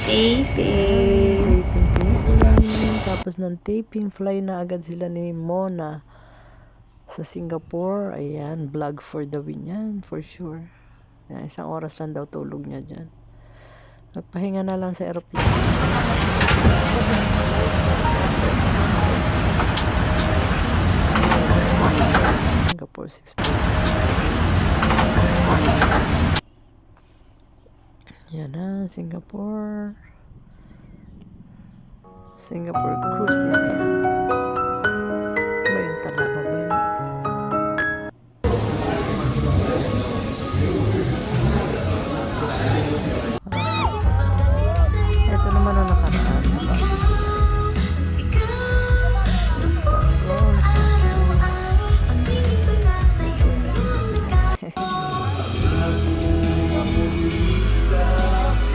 Taping. Taping. Tapos ng taping, fly na agad sila ni Mona sa Singapore. Ayan, vlog for the win yan, for sure. Ayan, 1 oras lang daw tulog niya dyan. Nagpahinga na lang sa aeroplane. Singapore 6. Yan na, Singapore cruise yan.